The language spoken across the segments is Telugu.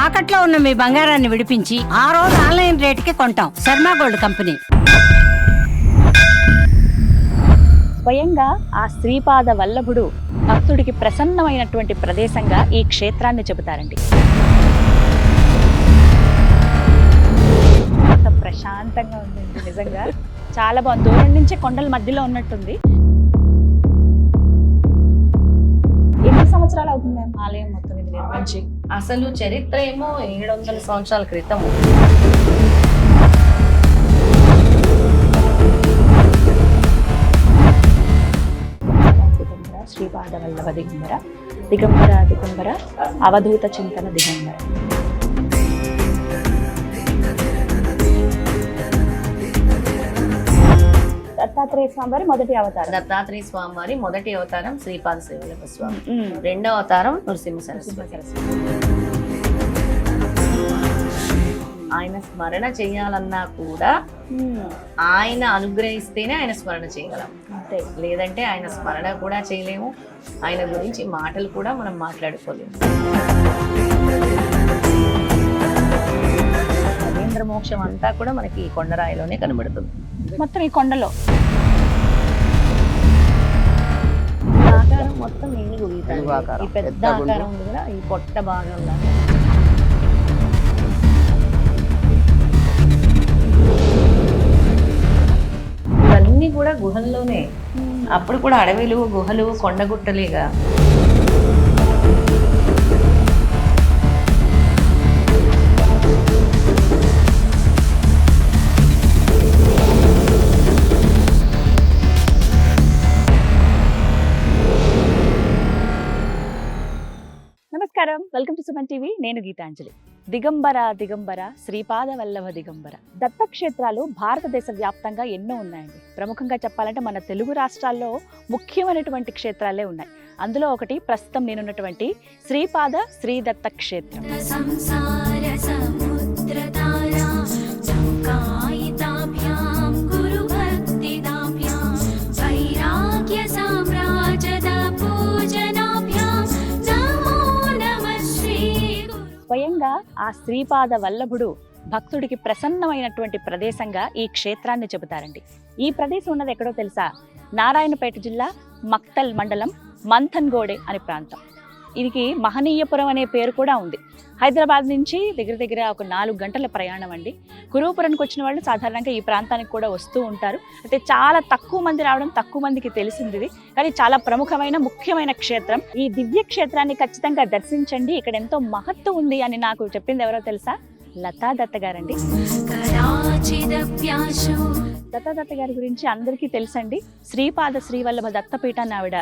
తాకట్లో ఉన్న మీ బంగారాన్ని విడిపించి ఆ రోజు ఆన్లైన్ రేటుకి కొంటాం. Sharma gold company. స్వయంగా ఆ శ్రీపాద వల్లభుడు భక్తుడికి ప్రసన్నమైనటువంటి ప్రదేశంగా ఈ క్షేత్రాన్ని చెబుతారండి. అంత ప్రశాంతంగా ఉందండి, నిజంగా చాలా బాగుంది. దూరం నుంచి కొండల మధ్యలో ఉన్నట్టుంది. ఎన్ని సంవత్సరాలు అవుతుంది ఆలయం మొత్తం ఇది నిర్మించి? అసలు చరిత్ర ఏమో 700 సంవత్సరాల క్రితం. శ్రీపాద వల్లభ దిగంబర, దిగంబర దిగంబర అవధూత చింతన దిగంబర. దత్తాత్రేయ స్వామివారి మొదటి అవతారం. దత్తాత్రేయ స్వామివారి మొదటి అవతారం శ్రీపాద శ్రీవల్లభ స్వామి, రెండవ అవతారం నృసింహ సరస్వతి. ఆయన స్మరణ చేయాలన్నా కూడా ఆయన అనుగ్రహిస్తేనే ఆయన స్మరణ చేయగలం, అంతే. లేదంటే ఆయన స్మరణ కూడా చేయలేము, ఆయన గురించి మాటలు కూడా మనం మాట్లాడుకోలేము. మహేంద్ర మోక్షం అంతా కూడా మనకి ఈ కొండరాయిలోనే కనబడుతుంది. మొత్తం ఈ కొండలో ఈ ఆకారం మొత్తం ఏనుగు ఈ పెద్ద ఆకారం ఉంది కదా, ఈ పొట్ట భాగంలో ఇవన్నీ కూడా గుహల్లోనే. అప్పుడు కూడా అడవిలు, గుహలు, కొండగుట్టలేగా. నమస్కారం, వెల్కమ్ టు సుమన్ టీవీ. నేను గీతాంజలి. దిగంబర దిగంబర శ్రీపాద వల్లభ దిగంబర దత్తక్షేత్రాలు భారతదేశ వ్యాప్తంగా ఎన్నో ఉన్నాయండి. ప్రముఖంగా చెప్పాలంటే మన తెలుగు రాష్ట్రాల్లో ముఖ్యమైనటువంటి క్షేత్రాలే ఉన్నాయి. అందులో ఒకటి ప్రస్తుతం నేనున్నటువంటి శ్రీపాద శ్రీ దత్త క్షేత్రం. స్వయంగా ఆ శ్రీపాద వల్లభుడు భక్తుడికి ప్రసన్నమైనటువంటి ప్రదేశంగా ఈ క్షేత్రాన్ని చెబుతారండి. ఈ ప్రదేశం ఉన్నది ఎక్కడో తెలుసా? నారాయణపేట జిల్లా మక్తల్ మండలం మంథన్గోడే అనే ప్రాంతం. ఇది మహనీయపురం అనే పేరు కూడా ఉంది. హైదరాబాద్ నుంచి దగ్గర ఒక 4 గంటల ప్రయాణం అండి. కురుపురానికి వచ్చిన వాళ్ళు సాధారణంగా ఈ ప్రాంతానికి కూడా వస్తూ ఉంటారు. అయితే చాలా తక్కువ మంది రావడం, తక్కువ మందికి తెలిసింది ఇది. కానీ చాలా ప్రముఖమైన ముఖ్యమైన క్షేత్రం. ఈ దివ్య క్షేత్రాన్ని ఖచ్చితంగా దర్శించండి. ఇక్కడ ఎంతో మహత్తు ఉంది అని నాకు చెప్పింది ఎవరో తెలుసా? లతా దత్త గారండి. లతా దత్త గారి గురించి అందరికీ తెలుసండి. శ్రీపాద శ్రీవల్లభ దత్తపీఠాన్ని ఆవిడ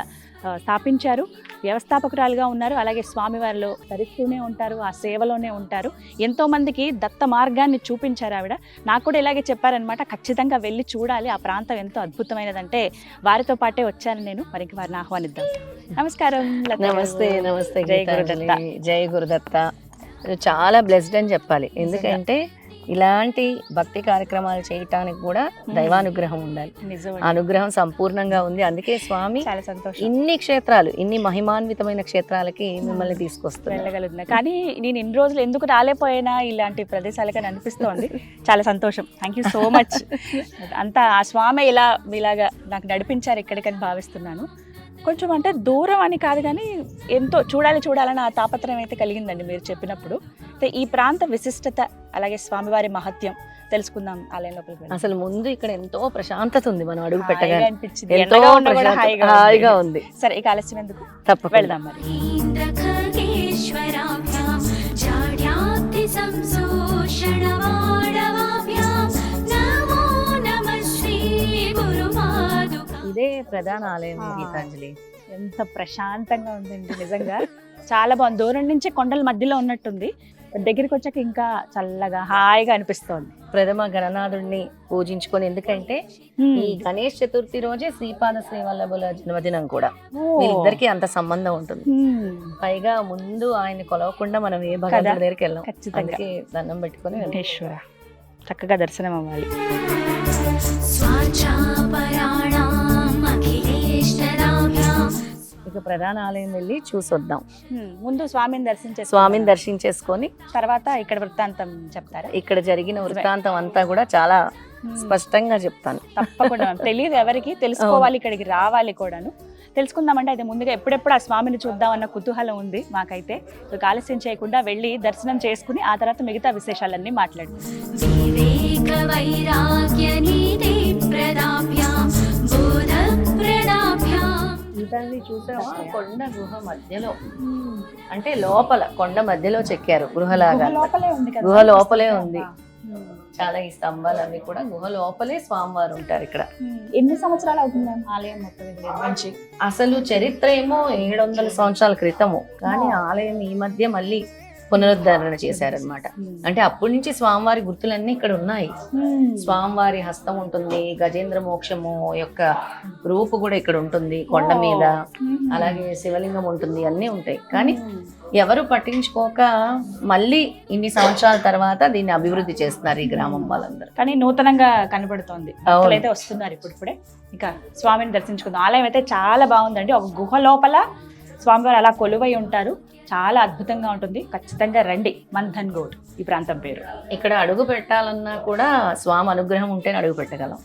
స్థాపించారు. వ్యవస్థాపకురాలుగా ఉన్నారు. అలాగే స్వామివారిలో ధరిస్తూనే ఉంటారు, ఆ సేవలోనే ఉంటారు. ఎంతో మందికి దత్త మార్గాన్ని చూపించారు ఆవిడ. నాకు కూడా ఇలాగే చెప్పారనమాట, ఖచ్చితంగా వెళ్ళి చూడాలి, ఆ ప్రాంతం ఎంతో అద్భుతమైనదంటే వారితో పాటే వచ్చాను నేను. మరికి వారిని ఆహ్వానిద్దాం. నమస్కారం. నమస్తే. నమస్తే. జై గురుదత్త. జై గురుదత్త. చాలా బ్లెస్డ్ అని చెప్పాలి. ఎందుకంటే ఇలాంటి భక్తి కార్యక్రమాలు చేయటానికి కూడా దైవానుగ్రహం ఉండాలి. అనుగ్రహం సంపూర్ణంగా ఉంది. అందుకే స్వామి చాలా సంతోషం ఇన్ని క్షేత్రాలు, ఇన్ని మహిమాన్వితమైన క్షేత్రాలకి మిమ్మల్ని తీసుకొస్తుంది. వెళ్ళగలుగుతున్నా. కానీ నేను ఇన్ని రోజులు ఎందుకు రాలేపోయినా ఇలాంటి ప్రదేశాలకని అనిపిస్తోంది. చాలా సంతోషం. Thank you so much. అంతా ఆ స్వామి ఇలాగా నాకు నడిపించారు ఇక్కడికని భావిస్తున్నాను. కొంచెం అంటే దూరం అని కాదు, కానీ ఎంతో చూడాలని ఆ తాపత్రయం అయితే కలిగిందండి మీరు చెప్పినప్పుడు. అయితే ఈ ప్రాంత విశిష్టత, అలాగే స్వామివారి మహత్యం తెలుసుకుందాం ఆలయం లోపలికి. అసలు ముందు ఇక్కడ ఎంతో ప్రశాంతత ఉంది. మనం అడుగు పెట్టగా అనిపించింది, ఎంతో హాయిగా ఉంది. సరే, ఇక ఆలస్యం ఎందుకు, తప్పకుండా వెళ్దాం మరి. ఇదే ప్రధాన ఆలయం గీతాంజలి. ఎంత ప్రశాంతంగా ఉందండి, నిజంగా చాలా బాగుంది. దూరం నుంచి కొండల మధ్యలో ఉన్నట్టుంది, దగ్గరికి వచ్చాక ఇంకా చల్లగా హాయిగా అనిపిస్తోంది. ప్రథమ గణనాథుడిని పూజించుకొని, ఎందుకంటే ఈ గణేష్ చతుర్థి రోజే శ్రీపాద శ్రీవల్లభుల జన్మదినం కూడా. వీళ్ళిద్దరికి అంత సంబంధం ఉంటుంది. పైగా ముందు ఆయన కొలవకుండా మనం ఏ భగవంతుడి దగ్గరికి వెళ్ళాం. ఖచ్చితంగా దండం పెట్టుకొని వెంకటేశ్వర చక్కగా దర్శనం అవ్వాలి. ఇక ప్రధాన ఆలయం వెళ్ళి చూసొద్దాం. ముందు స్వామిని దర్శించే స్వామిని దర్శించేసుకొని తర్వాత ఇక్కడ వృత్తాంతం చెప్తారా? ఇక్కడ జరిగిన వృత్తాంతం అంతా కూడా చాలా స్పష్టంగా చెప్తాను. తప్పకుండా తెలియదు ఎవరికి, తెలుసుకోవాలి, ఇక్కడికి రావాలి కూడాను. తెలుసుకుందామంటే అయితే ముందుగా ఎప్పుడెప్పుడు ఆ స్వామిని చూద్దామన్న కుతూహలం ఉంది మాకైతే. ఆలస్యం చేయకుండా వెళ్ళి దర్శనం చేసుకుని ఆ తర్వాత మిగతా విశేషాలన్నీ మాట్లాడుకుందాం. చూసావా కొండ గుహ మధ్యలో, అంటే లోపల కొండ మధ్యలో చెక్కారు గృహలాగా. గుహ లోపలే ఉంది. చాలా ఈ స్తంభాలు అవి కూడా గుహ లోపలే స్వామివారు ఉంటారు ఇక్కడ. ఎన్ని సంవత్సరాలు అవుతుంది ఆలయం మొత్తం నిర్మించి? అసలు చరిత్ర ఏమో 700 సంవత్సరాల క్రితము, కానీ ఆలయం ఈ మధ్య మళ్ళీ పునరుద్ధరణ చేశారనమాట. అంటే అప్పటి నుంచి స్వామివారి గుర్తులన్నీ ఇక్కడ ఉన్నాయి. స్వామివారి హస్తం ఉంటుంది, గజేంద్ర మోక్షము యొక్క రూపు కూడా ఇక్కడ ఉంటుంది కొండ మీద, అలాగే శివలింగం ఉంటుంది, అన్నీ ఉంటాయి. కానీ ఎవరు పట్టించుకోక మళ్ళీ ఇన్ని సంవత్సరాల తర్వాత దీన్ని అభివృద్ధి చేస్తున్నారు ఈ గ్రామం వాళ్ళందరూ. కానీ నూతనంగా కనబడుతోంది, అయితే వస్తున్నారు ఇప్పుడిప్పుడే. ఇక స్వామిని దర్శించుకుందాం. ఆలయం అయితే చాలా బాగుందండి. ఒక గుహ లోపల స్వామివారు అలా కొలువై ఉంటారు. చాలా అద్భుతంగా ఉంటుంది. ఖచ్చితంగా రండి. మంథన్ గౌడ్ ఈ ప్రాంతం పేరు. ఇక్కడ అడుగు పెట్టాలన్నా కూడా స్వామి అనుగ్రహం ఉంటేనే అడుగు పెట్టగలం.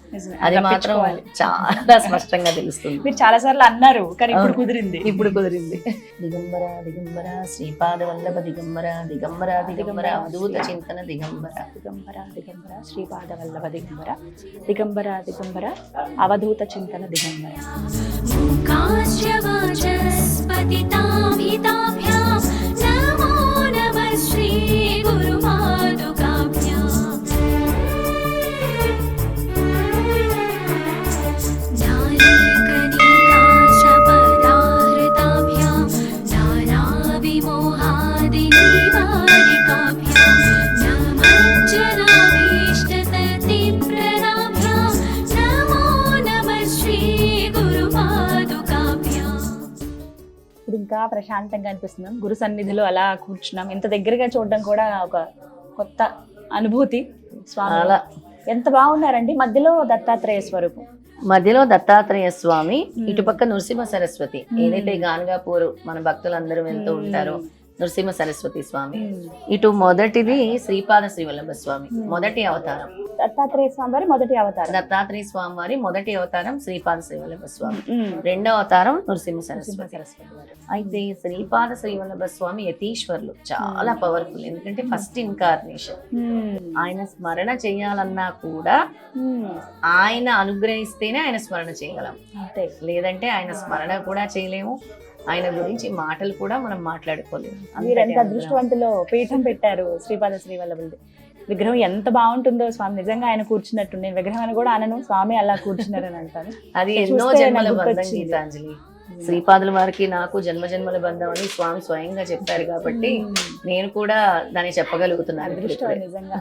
అది మాత్రం చాలా స్పష్టంగా తెలుస్తుంది. మీరు చాలా సార్లు అన్నారు, కానీ ఇప్పుడు కుదిరింది. దిగంబర దిగంబర శ్రీపాద వల్లభ దిగంబర దిగంబర దిగంబర అవధూత చింతన దిగంబర దిగంబర దిగంబర శ్రీపాద వల్లభ దిగంబర దిగంబర దిగంబర అవధూత చింతన దిగంబర. నమో నమః శ్రీ గురు పాదుకాభ్యాం. జ్ఞానకణికాశపదాహృతాభ్యాం నానావిమోహాదినివారికాభ్యాం నమజ్జనాభీష్టతతిప్రదాభ్యాం నమో నమః శ్రీ గురు పాదుకాభ్యాం. ఇప్పుడు ఇంకా ప్రశాంతంగా అనిపిస్తున్నాం. గురు సన్నిధిలో అలా కూర్చున్నాం. ఇంత దగ్గరగా చూడడం కూడా ఒక కొత్త అనుభూతి. స్వామి ఎంత బాగున్నారండి. మధ్యలో దత్తాత్రేయ స్వరూపం, మధ్యలో దత్తాత్రేయ స్వామి, ఇటుపక్క నృసింహ సరస్వతి. ఏదైతే గాన్గాపూర్ మన భక్తులందరూ వెళ్తూ ఉంటారో నృసింహ సరస్వతి స్వామి. ఇటు మొదటిది శ్రీపాద శ్రీవల్లభ స్వామి, మొదటి అవతారం. దత్తాత్రేయ స్వామి వారి మొదటి అవతారం. దత్తాత్రేయ స్వామి వారి మొదటి అవతారం శ్రీపాద శ్రీవల్లభ స్వామి, రెండవ అవతారం నృసింహ సరస్వతి. అయితే శ్రీపాద శ్రీవల్లభ స్వామి యతీశ్వర్లు, చాలా పవర్ఫుల్. ఎందుకంటే ఫస్ట్ ఇన్కార్నేషన్. ఆయన స్మరణ చేయాలన్నా కూడా ఆయన అనుగ్రహిస్తేనే ఆయన స్మరణ చేయగలం, లేదంటే ఆయన స్మరణ కూడా చేయలేము. ఆయన గురించి మాటలు కూడా మనం మాట్లాడుకోలేము. మీరు ఎంత అదృష్టవంతులో పీఠం పెట్టారు శ్రీపాద శ్రీవల్లభుడి విగ్రహం. ఎంత బాగుంటుందో స్వామి. నిజంగా ఆయన కూర్చున్నట్టు. నేను విగ్రహం అని కూడా అనను, స్వామి అలా కూర్చున్నారని అంటాను. అది ఎన్నో జన్మల బంధం గీతాంజలి. శ్రీపాదుల వారికి నాకు జన్మ జన్మల బంధం అని స్వామి స్వయంగా చెప్పారు కాబట్టి నేను కూడా దాన్ని చెప్పగలుగుతున్నాను. నిజంగా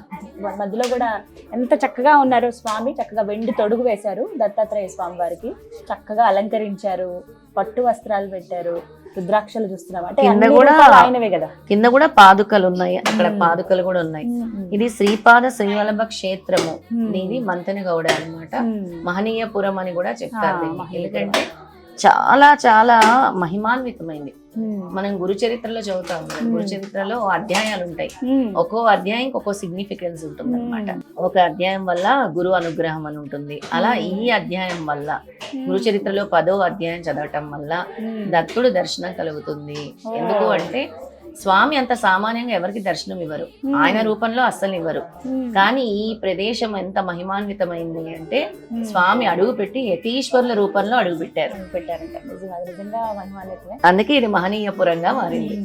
మధ్యలో కూడా ఎంత చక్కగా ఉన్నారు స్వామి. చక్కగా వెండి తొడుగు వేశారు దత్తాత్రేయ స్వామి వారికి. చక్కగా అలంకరించారు, పట్టు వస్త్రాలు పెట్టారు, రుద్రాక్షలు చూస్తున్నాం. అంటే ఆయనవే కదా. కింద కూడా పాదుకలు ఉన్నాయి, అక్కడ పాదుకలు కూడా ఉన్నాయి. ఇది శ్రీపాద శ్రీవల్లభ క్షేత్రము. ఇది మంతని గౌడ అన్నమాట. మహనీయపురం అని కూడా చెప్తారు. ఎందుకంటే చాలా చాలా మహిమాన్వితమైంది. మనం గురు చరిత్రలో చదువుతాం. గురు చరిత్రలో అధ్యాయాలు ఉంటాయి. ఒక్కో అధ్యాయం ఒక్కో సిగ్నిఫికెన్స్ ఉంటుంది అనమాట. ఒక అధ్యాయం వల్ల గురు అనుగ్రహం అని ఉంటుంది. అలా ఈ అధ్యాయం వల్ల గురు చరిత్రలో 10వ అధ్యాయం చదవటం వల్ల దత్తుడు దర్శనం కలుగుతుంది. ఎందుకు అంటే స్వామి అంత సామాన్యంగా ఎవరికి దర్శనం ఇవ్వరు, ఆయన రూపంలో అస్సలు ఇవ్వరు. కానీ ఈ ప్రదేశం ఎంత మహిమాన్వితమైంది అంటే స్వామి అడుగు పెట్టి యతీశ్వరుల రూపంలో అడుగు పెట్టారంట. అందుకే ఇది మహనీయపురంగా మారింది.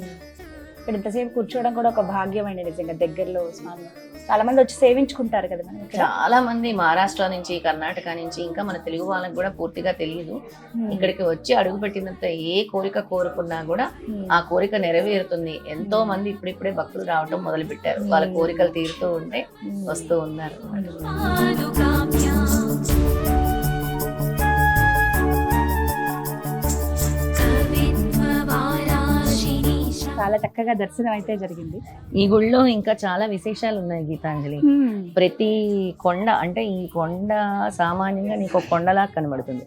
ఇక్కడ ఇంతసేపు కూర్చోవడం కూడా ఒక భాగ్యమైన నిజంగా. దగ్గరలో స్వామి చాలా మంది వచ్చి సేవించుకుంటారు కదా. మనం చాలా మంది మహారాష్ట్ర నుంచి, కర్ణాటక నుంచి, ఇంకా మన తెలుగు వాళ్ళకి కూడా పూర్తిగా తెలియదు. ఇక్కడికి వచ్చి అడుగు పెట్టినంత ఏ కోరిక కోరుకున్నా కూడా ఆ కోరిక నెరవేరుతుంది. ఎంతో మంది ఇప్పుడిప్పుడే భక్తులు రావటం మొదలు పెట్టారు. వాళ్ళ కోరికలు తీరుతూ ఉంటే వస్తూ ఉన్నారు. చాలా చక్కగా దర్శనం అయితే జరిగింది. ఈ గుళ్ళో ఇంకా చాలా విశేషాలు ఉన్నాయి గీతాంజలి. ప్రతి కొండ అంటే ఈ కొండ సామాన్యంగా నీకు ఒక కొండలా కనబడుతుంది,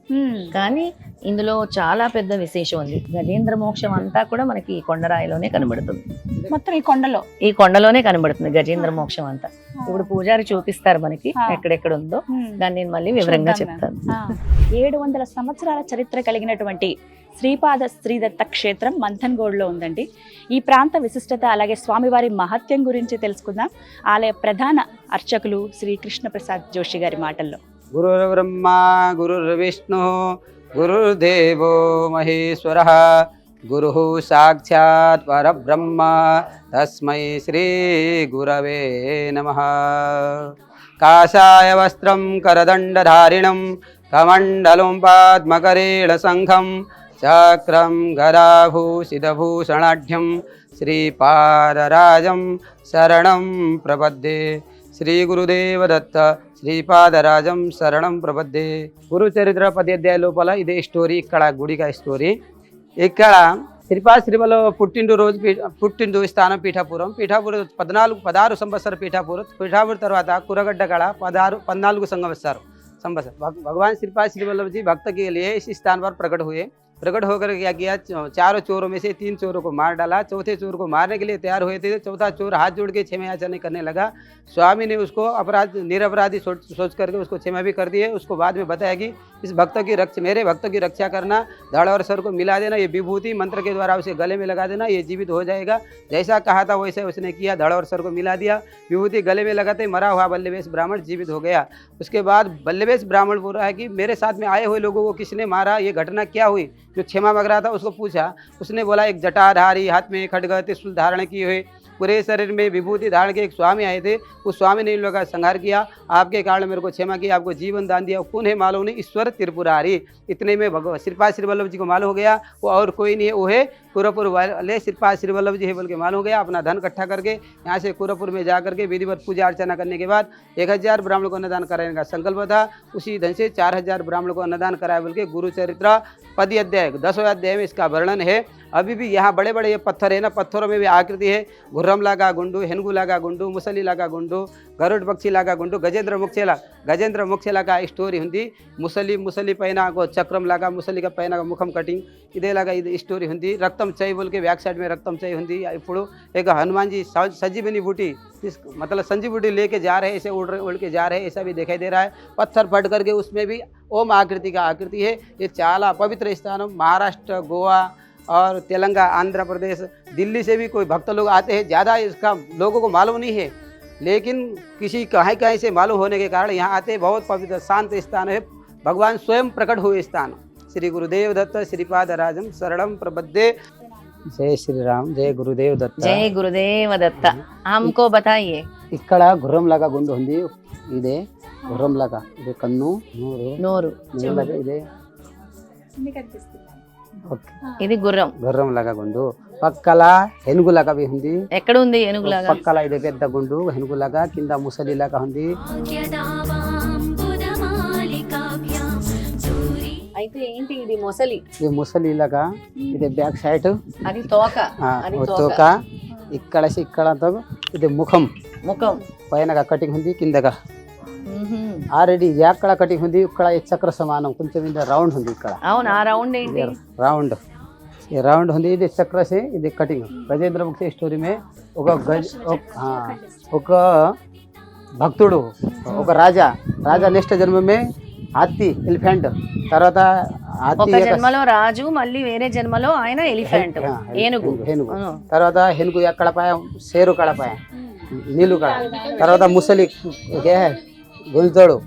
కానీ ఇందులో చాలా పెద్ద విశేషం ఉంది. గజేంద్ర మోక్షం అంతా కూడా మనకి ఈ కొండరాయిలోనే కనబడుతుంది. మొత్తం ఈ కొండలోనే కనబడుతుంది గజేంద్ర మోక్షం అంతా. ఇప్పుడు పూజారి చూపిస్తారు మనకి ఎక్కడెక్కడ ఉందో, దాన్ని నేను మళ్ళీ వివరంగా చెప్తాను. 700 సంవత్సరాల చరిత్ర కలిగినటువంటి శ్రీపాద శ్రీదత్త క్షేత్రం మంథన్గోడ్లో ఉందండి. ఈ ప్రాంత విశిష్టత అలాగే స్వామివారి మహత్యం గురించి తెలుసుకుందాం ఆలయ ప్రధాన అర్చకులు శ్రీ కృష్ణ ప్రసాద్ జోషి గారి మాటల్లో. గురుర్ బ్రహ్మ గురుర్ విష్ణు గురుర్దేవో మహేశ్వరః గురుః సాక్షాత్ పరబ్రహ్మ తస్మై శ్రీ గురవే నమః. కాషాయ వస్త్రం కరదండధారిణం కమండలం పద్మకరేణ సంఘం చక్రం గదాభూషితభూషణాఢ్యం శ్రీపాదరాజం శరణం ప్రపద్యే. శ్రీ గురుదేవ దత్త శ్రీపాదరాజం శరణం ప్రపద్యే. గురు చరిత్ర 10 అధ్యాయ లోపల ఇదే స్టోరీ. ఇక్కడ గుడిగా స్టోరీ. ఇక్కడ శ్రీపాద శ్రీవల్లో పుట్టిండు స్థానం పీఠాపురం. 16 సంవత్సర పీఠాపురం తర్వాత कुरगड्ड कड़ 14 संवत्सर भगवान श्रीपाद श्रीवल्लभ जी भक्त के लिए इस स्थान पर प्रकट होकर क्या किया, चारों चोरों में से 3 चोरों को मार डाला. चौथे चोर को मारने के लिए तैयार हुए थे. चौथा चोर हाथ जोड़ के क्षमायाचना करने लगा. स्वामी ने उसको निरपराधी सोच करके उसको क्षमा भी कर दिए. उसको बाद में बताया कि इस मेरे भक्तों की रक्षा करना, धड़ और सर को मिला देना, ये विभूति मंत्र के द्वारा उसे गले में लगा देना, ये जीवित हो जाएगा. जैसा कहा था वैसे उसने किया. धड़ और सर को मिला दिया, विभूति गले में लगाते मरा हुआ बल्लवेश ब्राह्मण जीवित हो गया. उसके बाद बल्लवेश ब्राह्मण बोल रहा है कि मेरे साथ में आए हुए लोगों को किसने मारा, ये घटना क्या हुई. जो क्षमा मांग रहा था उसको पूछा. उसने बोला एक जटाधारी हाथ में खड्ग त्रिशूल धारण किए हुए पूरे शरीर में विभूति धारण के एक स्वामी आए थे. उस स्वामी ने इन लोगों का संहार किया. आपके कारण मेरे को क्षमा किया, आपको जीवन दान दिया. कौन है मालूम नहीं, ईश्वर त्रिपुरारी. इतने में भगवान श्रीपाद श्रीवल्लभ जी को मालूम हो गया वो और कोई नहीं है, वो है कुरपुर वाले श्रीपाद श्रीवल्लभ जी है बोल के मालूम हो गया. अपना धन इकट्ठा करके यहाँ से कुरपुर में जा करके विधिवत पूजा अर्चना करने के बाद 1000 ब्राह्मणों को अन्नदान कराने का संकल्प था. उसी धन से 4000 ब्राह्मणों को अन्नदान कराया बोल के गुरु चरित्र 10 अध्याय 10वें अध्याय में इसका वर्णन है. अभी भी यहाँ बड़े बड़े ये पत्थर है ना, पत्थरों में भी आकृति है. गुर्रम लागा गुंडू, हेनगु लागा गुंडू, मुसली लागा गुंडू, गरुड़ पक्षी लागा गुंडू, गजेंद्र मुख्यला का स्टोरी हुंदी. मुसली पैना को चक्रम लागा, मुसली का पैना का मुखम कटिंग इदे लागा स्टोरी हुंदी. रक्तम चय बोल के बैक साइड में रक्तम चय हुंदी. इप्पुडु एक हनुमान जी संजीवनी बूटी मतलब संजीव बूटी लेके जा रहे हैं, ऐसे उड़ के जा रहे हैं, ऐसा भी दिखाई दे रहा है. पत्थर फट करके उसमें भी ओम आकृति का आकृति है. ये चाला पवित्र स्थान महाराष्ट्र, गोवा और तेलंगाना, आंध्र प्रदेश, दिल्ली से भी कोई भक्त लोग आते हैं. ज़्यादा इसका लोगों को मालूम नहीं है, लेकिन किसी कहीं से मालूम होने के कारण यहाँ आते. बहुत पवित्र शांत स्थान है. भगवान स्वयं प्रकट हुए स्थान. श्री गुरुदेव दत्त श्रीपाद राजम शरणम प्रपद्ये. जय श्री राम, जय गुरुदेव दत्त. जय गुरुदेव दत्त. हमको बताइए. ఇక్కడ గుర్రం లాగా గుండు ఉంది. ఇదే గుర్రం లాగా, ఇదే కన్ను, నోరు ఇదే ఇది గుర్రం లాగా గుండు. పక్కల ఏనుగు లాగా ఉంది. ఎక్కడ ఉంది ఏనుగు లాగా? పక్కల ఇది పెద్ద గుండు ఏనుగు లాగా, కింద ముసలి లాగా ఉంది. అయితే ఏంటి ఇది? ముసలి. ఇది ముసలి లాగా, ఇది బ్యాక్ సైడ్, అది తోక. తోక ఇక్కడ ఇది ముఖం పైన కటింగ్ ఉంది, కిందగా ఆల్రెడీ ఎక్కడ కటింగ్ ఉంది. ఇక్కడ చక్ర సమానం కొంచెం రౌండ్ ఉంది. ఇక్కడ అవును, ఆ రౌండ్ ఏంటి? राउंड होंगी. ఇది చక్ర से ఇది కటింగ్. గజేంద్ర ముఖ్య స్టోరీ में ఒక భక్తుడు, ఒక రాజా నెక్స్ట్ జన్మ में హాతీ, ఎలిఫెంట్, తర్వాత ఒక జన్మలో రాజు, మళ్ళీ వేరే జన్మలో ఆయన ఎలిఫెంట్, ఏనుగు. తర్వాత ఏనుగు ఎక్కడ పాయ, షేరు కడ పాయ, నీళ్ళు కడ. తర్వాత ముసలి గుంజుతాడు.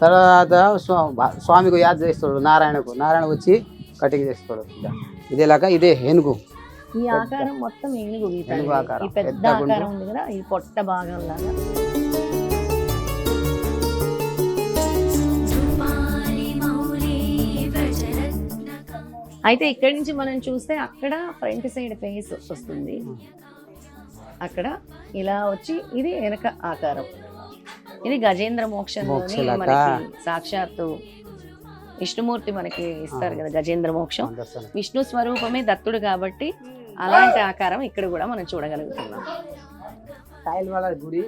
తర్వాత స్వామికి యాద్ చేస్తాడు, నారాయణ వచ్చి కటింగ్ చేస్తాడు. ఇదేలాగా ఇదే ఏనుగు. ఈ ఆకారం మొత్తం ఏనుగు ఆకారం. ఈ పెద్ద ఆకారం ఉంది కదా, ఈ పొట్ట భాగం లాగా. అయితే ఇక్కడి నుంచి మనం చూస్తే అక్కడ ఫ్రంట్ సైడ్ ఫేస్ వస్తుంది, అక్కడ ఇలా వచ్చి ఇది వెనక ఆకారం. ఇది గజేంద్ర మోక్షంలోని మనకి సాక్షాత్తు విష్ణుమూర్తి మనకి ఇస్తారు కదా గజేంద్ర మోక్షం. విష్ణు స్వరూపమే దత్తుడు కాబట్టి అలాంటి ఆకారం ఇక్కడ కూడా మనం చూడగలుగుతున్నాం. టైల్ వాళ్ళ గుడి,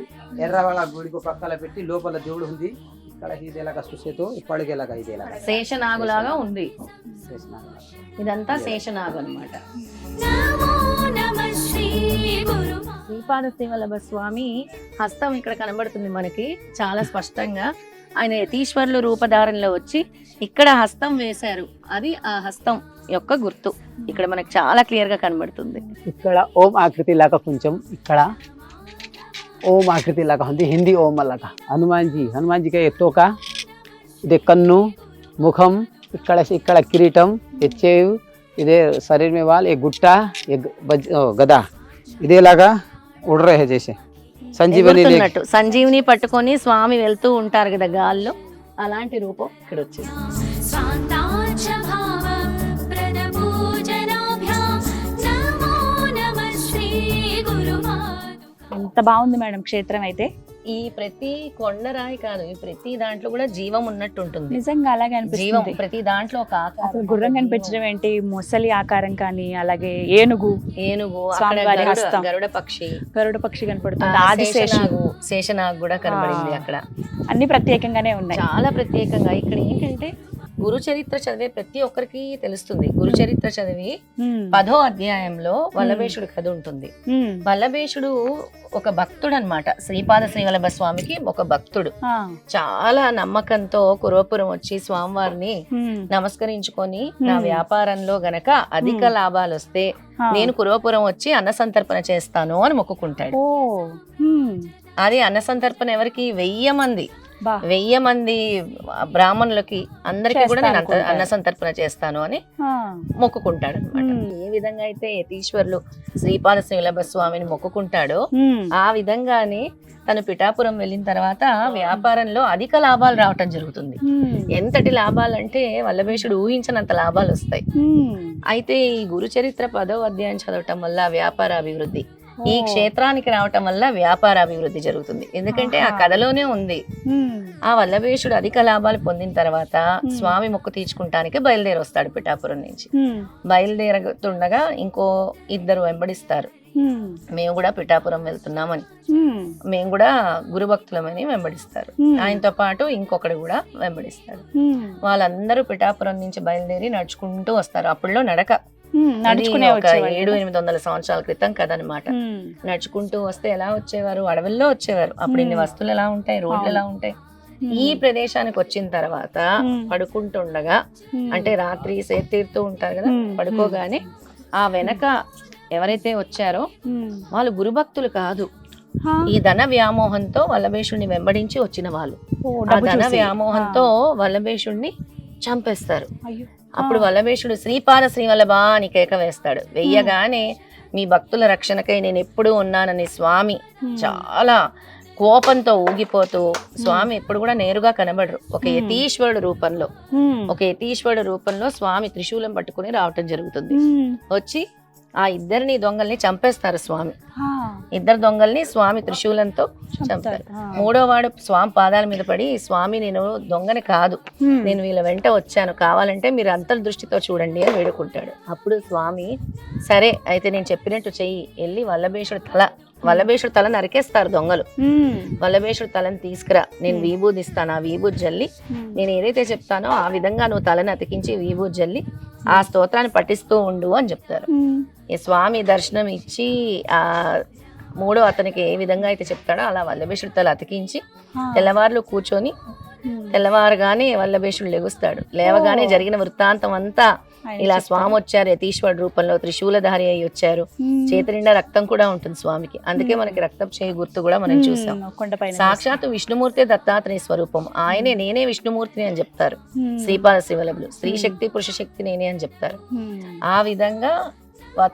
ఎర్ర వాళ్ళ గుడికి పక్కన పెట్టి లోపల దేవుడు ఉంది. ఇక్కడ ఇదేలాగా చూసేతో ఇప్పటికేలాగా ఇదేలాగా శేషనాగులాగా ఉంది. ఇదంతా శేషనాగు అన్నమాట. శ్రీపాద శ్రీవల్లభ స్వామి హస్తం ఇక్కడ కనబడుతుంది మనకి చాలా స్పష్టంగా. ఆయన యతీశ్వరులు రూపధారణలో వచ్చి ఇక్కడ హస్తం వేశారు. అది ఆ హస్తం యొక్క గుర్తు ఇక్కడ మనకు చాలా క్లియర్ గా కనబడుతుంది. ఇక్కడ ఓం ఆకృతి లాగా కొంచెం ఇక్కడ ఓం ఆకృతి లాగా ఉంది. హిందీ ఓం లాగా హనుమాన్జీకి తోక, ఇదే కన్ను, ముఖం, ఇక్కడ కిరీటం, చెవు, ఇదే శరీర్ में वाल, ये गुट्टा, ये गदा ఇదేలాగా ఉడ రహే జైసే సంజీవిని పట్టుకొని స్వామి వెళ్తూ ఉంటారు కదా గాల్లో, అలాంటి రూపం ఇక్కడ వచ్చింది. ఎంత బాగుంది మేడం క్షేత్రం అయితే. ఈ ప్రతి కొండరాయి కాదు, ఈ ప్రతి దాంట్లో కూడా జీవం ఉన్నట్టు ఉంటుంది. నిజంగా అలాగే జీవం అనిపిస్తుంది. ప్రతి దాంట్లో ఒక ఆకారం. అసలు గుర్రం కనిపించడం ఏంటి, మొసలి ఆకారం కానీ, అలాగే ఏనుగు, అక్కడ స్వామివారి గరుడ- హస్తం, గరుడ పక్షి, గరుడ పక్షి కనపడుతుంది, ఆదిశేషు, శేషనాగు కూడా కనబడింది అక్కడ. అన్ని ప్రత్యేకంగానే ఉన్నాయి. చాలా ప్రత్యేకంగా ఇక్కడ ఏంటంటే గురు చరిత్ర చదివే ప్రతి ఒక్కరికి తెలుస్తుంది. గురు చరిత్ర చదివి 10వ అధ్యాయంలో వల్లభేషుడు కథ ఉంటుంది. వల్లభేషుడు ఒక భక్తుడు అన్నమాట. శ్రీపాద శ్రీవల్లభ స్వామికి ఒక భక్తుడు. చాలా నమ్మకంతో కురవపురం వచ్చి స్వామివారిని నమస్కరించుకొని నా వ్యాపారంలో గనక అధిక లాభాలు వస్తే నేను కురవపురం వచ్చి అన్న సంతర్పణ చేస్తాను అని మొక్కుకుంటాడు. అది అన్న సంతర్పణ ఎవరికి? 1000 మంది బ్రాహ్మణులకి అందరికీ కూడా నేను అన్న సంతర్పణ చేస్తాను అని మొక్కుకుంటాడు అనమాట. ఏ విధంగా అయితే యతీశ్వరులు శ్రీపాద శ్రీవల్లభ స్వామిని మొక్కుకుంటాడో ఆ విధంగానే తను పిఠాపురం వెళ్ళిన తర్వాత వ్యాపారంలో అధిక లాభాలు రావటం జరుగుతుంది. ఎంతటి లాభాలు అంటే వల్లభేషుడు ఊహించినంత లాభాలు వస్తాయి. అయితే ఈ గురు చరిత్ర 10వ అధ్యాయం చదవటం వల్ల వ్యాపార అభివృద్ధి, ఈ క్షేత్రానికి రావటం వల్ల వ్యాపార అభివృద్ధి జరుగుతుంది. ఎందుకంటే ఆ కథలోనే ఉంది. ఆ వల్లభేషుడు అధిక లాభాలు పొందిన తర్వాత స్వామి మొక్కు తీర్చుకుంటానికి బయలుదేరి వస్తాడు పిఠాపురం నుంచి. బయలుదేరుతుండగా ఇంకో 2 వెంబడిస్తారు. మేము కూడా పిఠాపురం వెళ్తున్నామని, మేము కూడా గురు భక్తులమని వెంబడిస్తారు. ఆయనతో పాటు ఇంకొకడు కూడా వెంబడిస్తాడు. వాళ్ళందరూ పిఠాపురం నుంచి బయలుదేరి నడుచుకుంటూ వస్తారు. అప్పుడులో నడక, నడుచుకునే 700-800 సంవత్సరాల క్రితం కదనమాట. నడుచుకుంటూ వస్తే ఎలా వచ్చేవారు? అడవుల్లో వచ్చేవారు. అప్పుడు ఇన్ని వస్తువులు ఎలా ఉంటాయి, రోడ్లు ఎలా ఉంటాయి. ఈ ప్రదేశానికి వచ్చిన తర్వాత పడుకుంటుండగా, అంటే రాత్రి సేద తీరుతూ ఉంటారు కదా, పడుకోగానే ఆ వెనక ఎవరైతే వచ్చారో వాళ్ళు గురుభక్తులు కాదు. ఈ ధన వ్యామోహంతో వల్లభేషుడిని వెంబడించి వచ్చిన వాళ్ళు. ఆ ధన వ్యామోహంతో వల్లభేషుడిని చంపేస్తారు. అప్పుడు వల్లభేషుడు శ్రీపాద శ్రీవల్లభ అని కేక వేస్తాడు. వెయ్యగానే మీ భక్తుల రక్షణకై నేను ఎప్పుడూ ఉన్నానని స్వామి చాలా కోపంతో ఊగిపోతూ, స్వామి ఎప్పుడు కూడా నేరుగా కనబడరు, ఒక యతీశ్వరుడు రూపంలో స్వామి త్రిశూలం పట్టుకుని రావటం జరుగుతుంది. వచ్చి ఆ 2 దొంగల్ని చంపేస్తారు స్వామి. 2 దొంగల్ని స్వామి త్రిశూలంతో చంపారు. 3వ వాడు స్వామి పాదాల మీద పడి, స్వామి నేను దొంగని కాదు, నేను వీళ్ళ వెంట వచ్చాను, కావాలంటే మీరు అంతర్దృష్టితో చూడండి అని వేడుకుంటాడు. అప్పుడు స్వామి సరే అయితే నేను చెప్పినట్టు చెయ్యి, వెళ్ళి వల్లభేషుడు తల నరికేస్తారు దొంగలు. వల్లభేషుడు తలని తీసుకురా, నేను విభూది ఇస్తాను, ఆ విభూది జల్లి నేను ఏదైతే చెప్తానో ఆ విధంగా నువ్వు తలని అతికించి విభూది జల్లి ఆ స్తోత్రాన్ని పఠిస్తూ ఉండు అని చెప్తారు. ఈ స్వామి దర్శనం ఇచ్చి ఆ 3వ అతనికి ఏ విధంగా అయితే చెప్తాడో అలా వల్లభేషుడు తల అతికించి తెల్లవారులు కూర్చొని, తెల్లవారుగానే వల్లభేషుడు లెగుస్తాడు. లేవగానే జరిగిన వృత్తాంతం అంతా ఇలా స్వామి వచ్చారు, యతీశ్వరుడు రూపంలో త్రిశూలధారి అయి వచ్చారు, చేతి నిండా రక్తం కూడా ఉంటుంది స్వామికి. అందుకే మనకి రక్తం చేయి గుర్తు కూడా మనం చూసాం. సాక్షాత్తు విష్ణుమూర్తి దత్తాత్రేయ స్వరూపం ఆయనే. నేనే విష్ణుమూర్తిని అని చెప్తారు శ్రీపాద శ్రీవల్లభులు. స్త్రీ శక్తి పురుష శక్తి నేనే అని చెప్తారు. ఆ విధంగా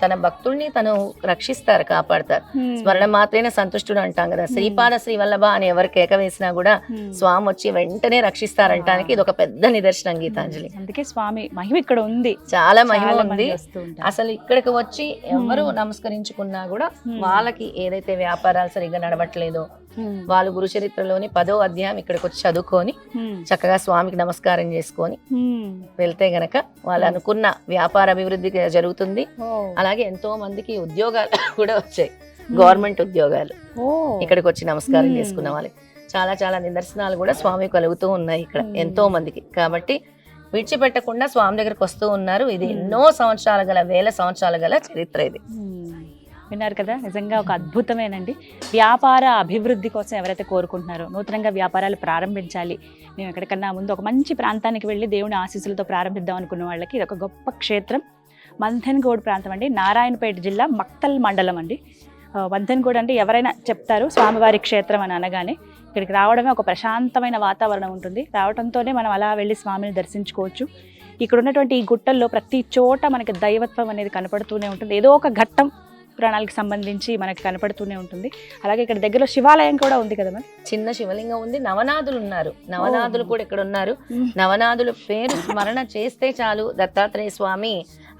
తన భక్తుల్ని తను రక్షిస్తారు, కాపాడతారు. స్మరణ మాత్రేన సంతుష్టుడు అంటాం కదా. శ్రీపాద శ్రీవల్లభ అని ఎవరు కేక వేసినా కూడా స్వామి వచ్చి వెంటనే రక్షిస్తారంటానికి ఇది ఒక పెద్ద నిదర్శనం గీతాంజలి. అందుకే స్వామి మహిమ ఇక్కడ ఉంది, చాలా మహిమ ఉంది. అసలు ఇక్కడికి వచ్చి ఎవరు నమస్కరించుకున్నా కూడా వాళ్ళకి ఏదైతే వ్యాపారాలు సరిగ్గా నడవట్లేదో, వాళ్ళు గురు చరిత్రలోని 10వ అధ్యాయం ఇక్కడికి వచ్చి చదువుకొని చక్కగా స్వామికి నమస్కారం చేసుకొని వెళ్తే గనక వాళ్ళు అనుకున్న వ్యాపార అభివృద్ధి జరుగుతుంది. అలాగే ఎంతో మందికి ఉద్యోగాలు కూడా వచ్చాయి, గవర్నమెంట్ ఉద్యోగాలు ఇక్కడికి వచ్చి నమస్కారం చేసుకున్న వాళ్ళకి చాలా చాలా నిదర్శనాలు కూడా స్వామి కలుగుతూ ఉన్నాయి ఇక్కడ ఎంతో మందికి. కాబట్టి విడిచిపెట్టకుండా స్వామి దగ్గరికి వస్తూ ఉన్నారు. ఇది ఎన్నో సంవత్సరాలు గల, వేల సంవత్సరాలు గల చరిత్ర ఇది. విన్నారు కదా, నిజంగా ఒక అద్భుతమేనండి. వ్యాపార అభివృద్ధి కోసం ఎవరైతే కోరుకుంటున్నారో, నూతనంగా వ్యాపారాలు ప్రారంభించాలి, మేము ఎక్కడికన్నా ముందు ఒక మంచి ప్రాంతానికి వెళ్ళి దేవుని ఆశీస్సులతో ప్రారంభిద్దాం అనుకున్న వాళ్ళకి ఇది ఒక గొప్ప క్షేత్రం. మంథన్గౌడ్ ప్రాంతం అండి, నారాయణపేట జిల్లా మక్తల్ మండలం అండి. మంథన్గౌడ్ అంటే ఎవరైనా చెప్తారు స్వామివారి క్షేత్రం అని అనగానే. ఇక్కడికి రావడమే ఒక ప్రశాంతమైన వాతావరణం ఉంటుంది. రావడంతోనే మనం అలా వెళ్ళి స్వామిని దర్శించుకోవచ్చు. ఇక్కడ ఉన్నటువంటి ఈ గుట్టల్లో ప్రతి చోట మనకి దైవత్వం అనేది కనపడుతూనే ఉంటుంది. ఏదో ఒక ఘట్టం పురాణాలకు సంబంధించి మనకి కనపడుతూనే ఉంటుంది. అలాగే ఇక్కడ దగ్గరలో శివాలయం కూడా ఉంది కదా మరి, చిన్న శివలింగం ఉంది. నవనాథులు ఉన్నారు, నవనాథులు కూడా ఇక్కడ ఉన్నారు. నవనాథుల పేరు స్మరణ చేస్తే చాలు దత్తాత్రేయ స్వామి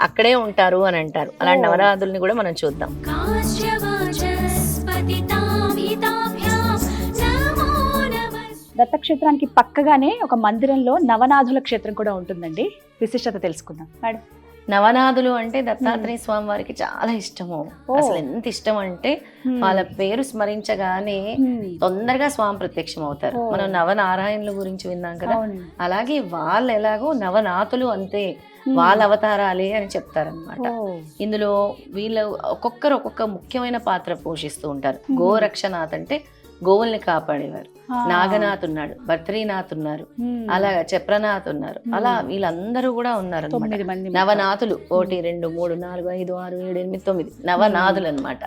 అక్కడే ఉంటారు అని అంటారు. అలాంటి నవనాథుల్ని కూడా మనం చూద్దాం. దత్తక్షేత్రానికి పక్కగానే ఒక మందిరంలో నవనాథుల క్షేత్రం కూడా ఉంటుందండి. విశిష్టత తెలుసుకుందాం మేడం. నవనాథులు అంటే దత్తాత్రేయ స్వామి వారికి చాలా ఇష్టము. అసలు ఎంత ఇష్టం అంటే వాళ్ళ పేరు స్మరించగానే తొందరగా స్వామి ప్రత్యక్షం అవుతారు. మనం నవనారాయణుల గురించి విన్నాం కదా, అలాగే వాళ్ళు ఎలాగో నవనాథులు అంతే, వాళ్ళ అవతారాలే అని చెప్తారనమాట. ఇందులో వీళ్ళు ఒక్కొక్కరు ఒక్కొక్క ముఖ్యమైన పాత్ర పోషిస్తూ ఉంటారు. గోరక్షనాథ్ అంటే గోవుల్ని కాపాడేవారు. నాగనాథ్ ఉన్నాడు, బద్రీనాథ్ ఉన్నారు, అలాగా చప్రనాథ్ ఉన్నారు. అలా వీళ్ళందరూ కూడా ఉన్నారు. నవనాథులు 1 2 3 4 5 6 7 8 9 నవనాథులు అనమాట.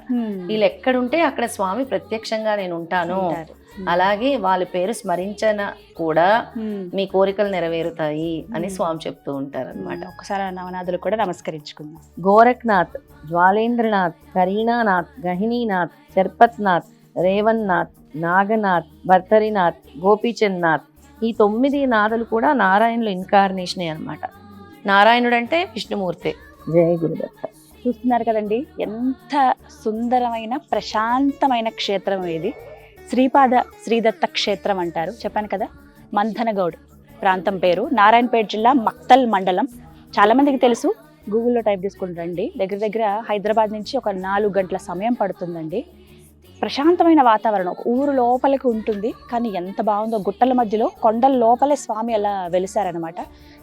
వీళ్ళు ఎక్కడుంటే అక్కడ స్వామి ప్రత్యక్షంగా నేను ఉంటాను. అలాగే వాళ్ళ పేరు స్మరించిన కూడా మీ కోరికలు నెరవేరుతాయి అని స్వామి చెప్తూ ఉంటారు అనమాట. ఒకసారి నవనాథులు కూడా నమస్కరించుకుందాం. గోరఖ్నాథ్, జ్వాలేంద్రనాథ్, కరీనానాథ్, గహినీనాథ్, చర్పత్నాథ్, రేవన్నాథ్, నాగనాథ్, భర్తరినాథ్, గోపీచంద్నాథ్, ఈ 9 నాథులు కూడా నారాయణులు ఇన్కార్నేషనే అనమాట. నారాయణుడు అంటే విష్ణుమూర్తి. జయ గురుదత్త. చూస్తున్నారు కదండి, ఎంత సుందరమైన ప్రశాంతమైన క్షేత్రం ఇది. శ్రీపాద శ్రీదత్త క్షేత్రం అంటారు. చెప్పాను కదా, మంథనగౌడ్ ప్రాంతం పేరు. నారాయణపేట జిల్లా మక్తల్ మండలం. చాలా మందికి తెలుసు, గూగుల్లో టైప్ చేసుకుని రండి. దగ్గర దగ్గర హైదరాబాద్ నుంచి ఒక 4 గంటల సమయం పడుతుందండి. ప్రశాంతమైన వాతావరణం, ఒక ఊరు లోపలికి ఉంటుంది. కానీ ఎంత బాగుందో, గుట్టల మధ్యలో కొండల లోపలే స్వామి అలా వెలిసారనమాట.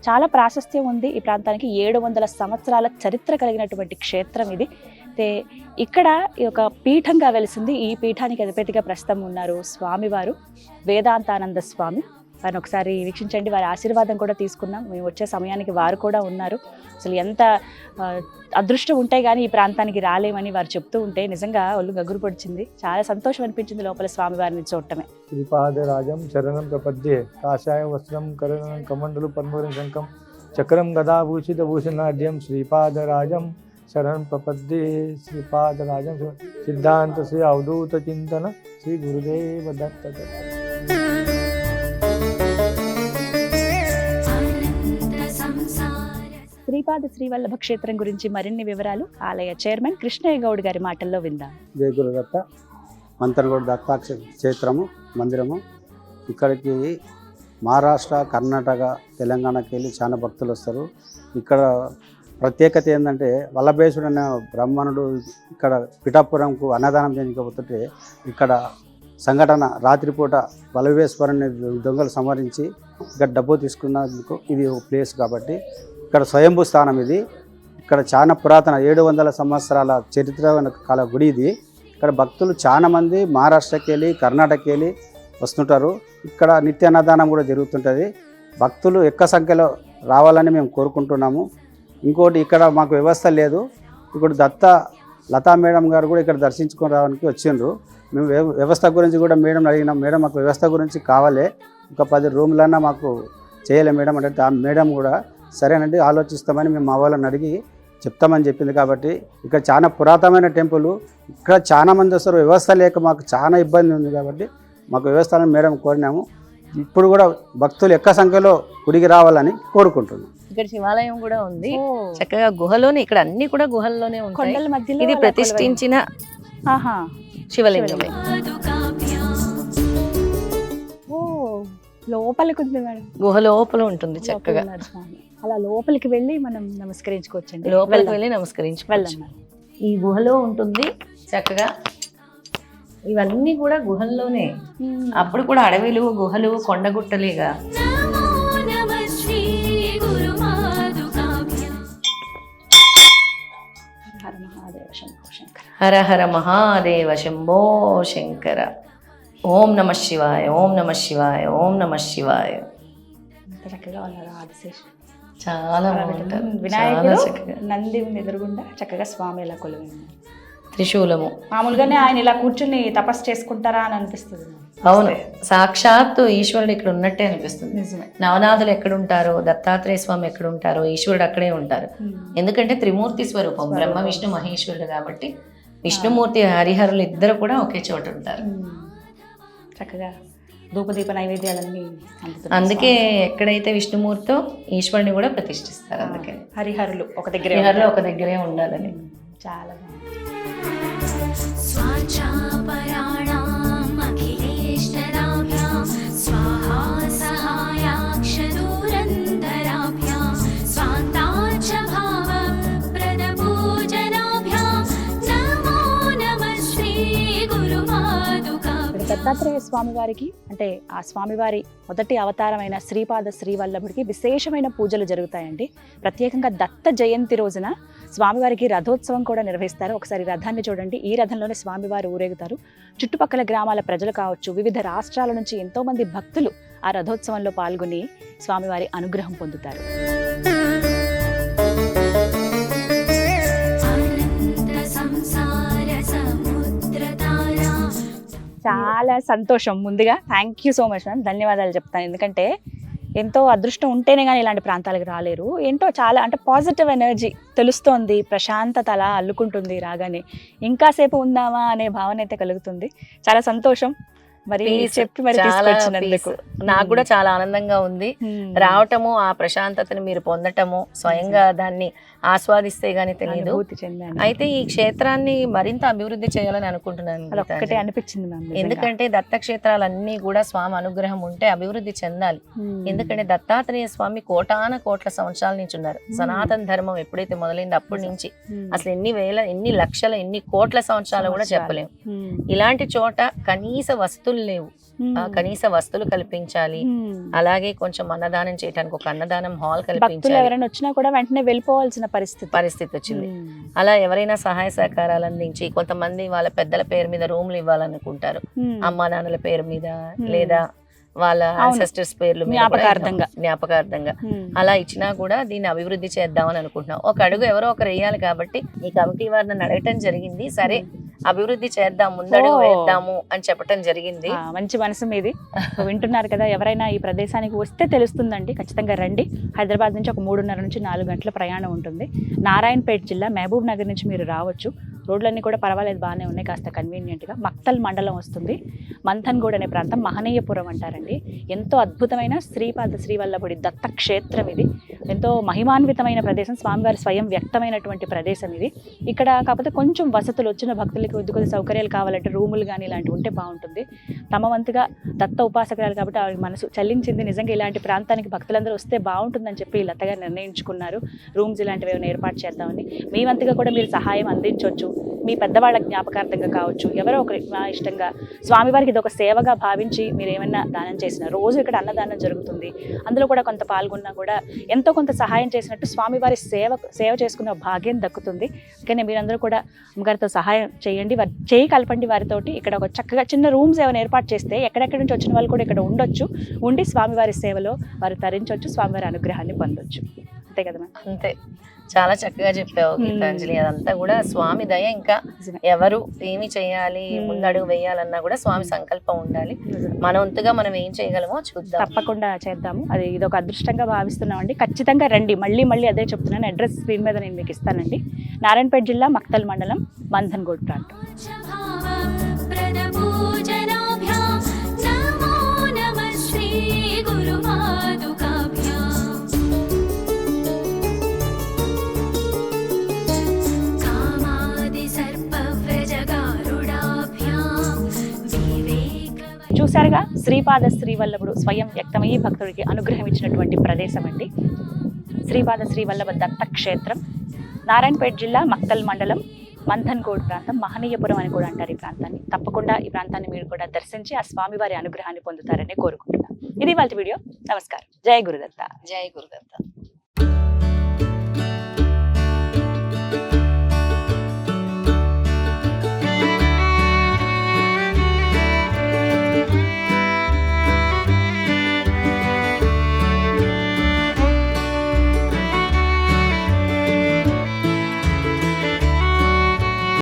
చాలా ప్రాశస్త్యం ఉంది ఈ ప్రాంతానికి. 700 సంవత్సరాల చరిత్ర కలిగినటువంటి క్షేత్రం ఇది. ఇక్కడ ఈ ఒక పీఠంగా వెలిసింది. ఈ పీఠానికి అధిపతిగా ప్రస్తుతం ఉన్నారు స్వామివారు వేదాంతానంద స్వామి. వారిని ఒకసారి వీక్షించండి. వారి ఆశీర్వాదం కూడా తీసుకున్నాం. మేము వచ్చే సమయానికి వారు కూడా ఉన్నారు. అసలు ఎంత అదృష్టం ఉంటే కానీ ఈ ప్రాంతానికి రాలేమని వారు చెప్తూ ఉంటే నిజంగా ఒళ్ళు గగురు పొడిచింది. చాలా సంతోషం అనిపించింది లోపల స్వామివారిని చూడటమే. శ్రీపాదరాజం శరణం ప్రపద్యే, కాషాయ వస్త్రం కరణం కమండలు పద్మరం శంఖం చక్రం గదాభూషిత భూషణాఢ్యం శ్రీపాదరాజం శరణం ప్రపద్యే. శ్రీపాదరాజం సిద్ధాంత శ్రీ అవధూత చింతన శ్రీ గురుదేవ దత్త. శ్రీపాద శ్రీవల్లభ క్షేత్రం గురించి మరిన్ని వివరాలు ఆలయ చైర్మన్ కృష్ణయ్య గౌడ్ గారి మాటల్లో విందాం. జయ గురుదత్త. మంథనగౌడ్ దత్తా క్షేత్రము మందిరము. ఇక్కడికి మహారాష్ట్ర, కర్ణాటక, తెలంగాణకి వెళ్ళి చాలా భక్తులు వస్తారు. ఇక్కడ ప్రత్యేకత ఏంటంటే వల్లభేశ్వరుడు అనే బ్రాహ్మణుడు ఇక్కడ పిఠాపురంకు అన్నదానం చేయకపోతుంటే ఇక్కడ సంఘటన రాత్రిపూట వల్లభేశ్వరుని దొంగలు సంహరించి ఇక్కడ డబ్బు తీసుకున్నందుకు ఇది ఒక ప్లేస్ కాబట్టి ఇక్కడ స్వయంభూ స్థానం ఇది. ఇక్కడ చాలా పురాతన 700 సంవత్సరాల చరిత్ర కాల గుడి ఇది. ఇక్కడ భక్తులు చాలా మంది మహారాష్ట్రకి వెళ్ళి, కర్ణాటకకి వెళ్ళి వస్తుంటారు. ఇక్కడ నిత్య అన్నదానం కూడా జరుగుతుంటుంది. భక్తులు ఎక్కువ సంఖ్యలో రావాలని మేము కోరుకుంటున్నాము. ఇంకోటి ఇక్కడ మాకు వ్యవస్థ లేదు. ఇప్పుడు లతా మేడం గారు కూడా ఇక్కడ దర్శించుకొని రావడానికి వచ్చిండ్రు. మేము వ్యవస్థ గురించి కూడా మేడం అడిగినాం. మేడం మాకు వ్యవస్థ గురించి కావాలి, ఒక 10 రూమ్లన్నా మాకు చేయలే మేడం అంటే, ఆ మేడం కూడా సరేనండి ఆలోచిస్తామని మేము మా వాళ్ళని అడిగి చెప్తామని చెప్పింది. కాబట్టి ఇక్కడ చాలా పురాతనమైన టెంపుల్, ఇక్కడ చాలా మంది వస్తారు. వ్యవస్థ లేక మాకు చాలా ఇబ్బంది ఉంది కాబట్టి మాకు వ్యవస్థలను మేడం కోరినాము. ఇప్పుడు కూడా భక్తులు ఎక్కువ సంఖ్యలో గుడికి రావాలని కోరుకుంటున్నాం. ఇక్కడ శివాలయం కూడా ఉంది చక్కగా గుహలోనే. ఇక్కడ అన్ని కూడా గుహల్లోనే ఉంటాయి. కొండల మధ్యలో ఇది ప్రతిష్ఠించిన శివలింగమే. లోపలికి ఉంది మేడం, గుహ లోపల ఉంటుంది చక్కగా. లోపల ఉన్నారు స్వామి. అలా లోపలికి వెళ్ళి మనం నమస్కరించుకోవచ్చండి. లోపలికి వెళ్ళి నమస్కరించుకోవచ్చు. వెళ్దాం. ఈ గుహలో ఉంటుంది చక్కగా. ఇవన్నీ కూడా గుహల్లోనే. అప్పుడు కూడా అడవిలు, గుహలు, కొండగుట్టలేగా. హర మహాదేవ శంభో శంకర. హర హర మహాదేవ శంభో శంకర. ఓం నమ శివాయ, ఓం నమ శివాయ, ఓం నమ శివాయ. ఎంత చక్కగా ఉన్నారు ఆదిశేషు. చాలా బాగుంటారు. వినాయకుడు చాలా చక్కగా. నంది ఎదురుగుండా చక్కగా స్వామి ఇలా కొలువు. త్రిశూలము. మామూలుగానే ఆయన ఇలా కూర్చుని తపస్సు చేసుకుంటారా అని అనిపిస్తుంది. అవును, సాక్షాత్తు ఈశ్వరుడు ఇక్కడ ఉన్నట్టే అనిపిస్తుంది. నిజమే. నవనాథులు ఎక్కడుంటారో, దత్తాత్రేయ స్వామి ఎక్కడుంటారో, ఈశ్వరుడు అక్కడే ఉంటారు. ఎందుకంటే త్రిమూర్తి స్వరూపం, బ్రహ్మ విష్ణు మహేశ్వరుడు కాబట్టి విష్ణుమూర్తి హరిహరులు ఇద్దరు కూడా ఒకే చోట ఉంటారు. చక్కగా ధూపదీప నైవేద్యాలన్నీ అందుతున్నాయి. అందుకే ఎక్కడైతే విష్ణుమూర్తితో ఈశ్వరుని కూడా ప్రతిష్ఠిస్తారు. అందుకే హరిహరులు ఒక దగ్గర హరిహరులు ఒక దగ్గరే ఉండాలని. చాలా బాగుంది. దత్తాత్రేయ స్వామి వారికి అంటే ఆ స్వామివారి మొదటి అవతారమైన శ్రీపాద శ్రీవల్లభుడికి విశేషమైన పూజలు జరుగుతాయండి. ప్రత్యేకంగా దత్త జయంతి రోజున స్వామివారికి రథోత్సవం కూడా నిర్వహిస్తారు. ఒకసారి రథాన్ని చూడండి. ఈ రథంలోనే స్వామివారు ఊరేగుతారు. చుట్టుపక్కల గ్రామాల ప్రజలు కావచ్చు, వివిధ రాష్ట్రాల నుంచి ఎంతో మంది భక్తులు ఆ రథోత్సవంలో పాల్గొని స్వామివారి అనుగ్రహం పొందుతారు. చాలా సంతోషం. ముందుగా thank you so much ma'am, ధన్యవాదాలు చెప్తాను. ఎందుకంటే ఎంతో అదృష్టం ఉంటేనే కానీ ఇలాంటి ప్రాంతాలకు రాలేరు. ఏంటో చాలా అంటే పాజిటివ్ ఎనర్జీ తెలుస్తోంది, ప్రశాంతత అలా అల్లుకుంటుంది రాగానే. ఇంకాసేపు ఉందామా అనే భావన అయితే కలుగుతుంది. చాలా సంతోషం మరి చెప్పి మరి తీసుకొచ్చినందుకు. నాకు కూడా చాలా ఆనందంగా ఉంది. రావటము, ఆ ప్రశాంతతని మీరు పొందటము, స్వయంగా దాన్ని ఆస్వాదిస్తే గానీ తెలియదు. అయితే ఈ క్షేత్రాన్ని మరింత అభివృద్ధి చేయాలని అనుకుంటున్నాను. ఒక్కటే అనిపించింది మ్యామ్. ఎందుకంటే దత్త క్షేత్రాలన్నీ కూడా స్వామి అనుగ్రహం ఉంటే అభివృద్ధి చెందాలి. ఎందుకంటే దత్తాత్రేయ స్వామి కోటాన కోట్ల సంవత్సరాల నుంచి ఉన్నారు. సనాతన ధర్మం ఎప్పుడైతే మొదలైంది అప్పటి నుంచి అసలు ఎన్ని వేల, ఎన్ని లక్షల, ఎన్ని కోట్ల సంవత్సరాలు కూడా చెప్పలేము. ఇలాంటి చోట కనీస వస్తువులు లేవు. కనీస వస్తువులు కల్పించాలి. అలాగే కొంచెం అన్నదానం చేయడానికి ఒక అన్నదానం హాల్ కల్పించాలి. ఎవరైనా వచ్చినా కూడా వెంటనే వెళ్ళిపోవాల్సిన పరిస్థితి వచ్చింది. అలా ఎవరైనా సహాయ సహకారాలు అందించి, కొంతమంది వాళ్ళ పెద్దల పేరు మీద రూమ్లు ఇవ్వాలనుకుంటారు, అమ్మా నాన్నల పేరు మీద లేదా వాళ్ళ అన్సెస్టర్స్ పేర్లు జ్ఞాపకార్థంగా అలా ఇచ్చినా కూడా దీన్ని అభివృద్ధి చేద్దామని అనుకుంటున్నాం. ఒక అడుగు ఎవరో ఒకరు వేయాలి కాబట్టి ఈ కమిటీ వారిని అడగటం జరిగింది. సరే అభివృద్ధి చేద్దాం, ముందడుగు వేద్దాము అని చెప్పటం జరిగింది. మంచి మనసు మీది. వింటున్నారు కదా, ఎవరైనా ఈ ప్రదేశానికి వస్తే తెలుస్తుందండి. ఖచ్చితంగా రండి. హైదరాబాద్ నుంచి ఒక 3:30 నుంచి 4 గంటల ప్రయాణం ఉంటుంది. నారాయణపేట జిల్లా మహబూబ్ నగర్ నుంచి మీరు రావచ్చు. రోడ్లన్నీ కూడా పర్వాలేదు, బాగానే ఉన్నాయి, కాస్త కన్వీనియంట్గా. మక్తల్ మండలం వస్తుంది. మంథన్గూడ్ అనే ప్రాంతం, మహనీయపురం అంటారండి. ఎంతో అద్భుతమైన శ్రీపాద శ్రీవల్లభుడి దత్త క్షేత్రం ఇది. ఎంతో మహిమాన్వితమైన ప్రదేశం, స్వామివారి స్వయం వ్యక్తమైనటువంటి ప్రదేశం ఇది. ఇక్కడ కాకపోతే కొంచెం వసతులు, వచ్చిన భక్తులకి కొద్ది సౌకర్యాలు కావాలంటే రూములు కానీ ఇలాంటివి ఉంటే బాగుంటుంది. తమ వంతుగా దత్త ఉపాసకురాలు కాబట్టి ఆవిడ మనసు చల్లించింది. నిజంగా ఇలాంటి ప్రాంతానికి భక్తులందరూ వస్తే బాగుంటుందని చెప్పి లతగా నిర్ణయించుకున్నారు. రూమ్స్ ఇలాంటివి ఏమైనా ఏర్పాటు చేద్దామని. మీ వంతుగా కూడా మీరు సహాయం అందించవచ్చు. మీ పెద్దవాళ్ళ జ్ఞాపకార్థంగా కావచ్చు, ఎవరో ఒకరి ఇష్టంగా స్వామివారికి ఇది ఒక సేవగా భావించి మీరు ఏమైనా దానం చేసిన, రోజు ఇక్కడ అన్నదానం జరుగుతుంది, అందులో కూడా కొంత పాల్గొన్నా కూడా ఎంతో కొంత సహాయం చేసినట్టు స్వామివారి సేవ చేసుకున్న భాగ్యం దక్కుతుంది. కానీ మీరందరూ కూడా అమ్మగారితో సహాయం చేయండి, చేయి కలపండి వారితోటి. ఇక్కడ ఒక చక్కగా చిన్న రూమ్స్ ఏమైనా ఏర్పాటు చేస్తే ఎక్కడెక్కడి నుంచి వచ్చిన వాళ్ళు కూడా ఇక్కడ ఉండొచ్చు, ఉండి స్వామివారి సేవలో వారు తరించవచ్చు, స్వామివారి అనుగ్రహాన్ని పొందొచ్చు. అంతే కదా మ్యామ్? అంతే. చాలా చక్కగా చెప్పావు గీతాంజలి. అదంతా కూడా స్వామి దయ. ఇంకా ఎవరు ఏమి చేయాలి, ముందడుగు వేయాలన్నా కూడా స్వామి సంకల్పం ఉండాలి. మన వంతుగా మనం ఏం చేయగలమో చూద్దాం. తప్పకుండా చేద్దాము. అది ఇదొక అదృష్టంగా భావిస్తున్నామండి. ఖచ్చితంగా రండి. మళ్ళీ అదే చెప్తున్నాను. అడ్రస్ స్క్రీన్ మీద నేను మీకు ఇస్తానండి. నారాయణపేట జిల్లా మక్తల్ మండలం, మంథన్గూడ్ ప్రాంతం. చూశారుగా శ్రీపాద శ్రీవల్లభుడు స్వయం వ్యక్తమయ్యి భక్తుడికి అనుగ్రహం ఇచ్చినటువంటి ప్రదేశం అండి శ్రీపాద శ్రీవల్లభ దత్త క్షేత్రం. నారాయణపేట జిల్లా మక్తల్ మండలం మంథన్కోడ్ ప్రాంతం, మహనీయపురం అని కూడా అంటారు ఈ ప్రాంతాన్ని. తప్పకుండా ఈ ప్రాంతాన్ని మీరు కూడా దర్శించి ఆ స్వామివారి అనుగ్రహాన్ని పొందుతారని కోరుకుంటున్నాను. ఇది వాళ్ళ వీడియో. నమస్కారం. జై గురుదత్త. జై గురుదత్త.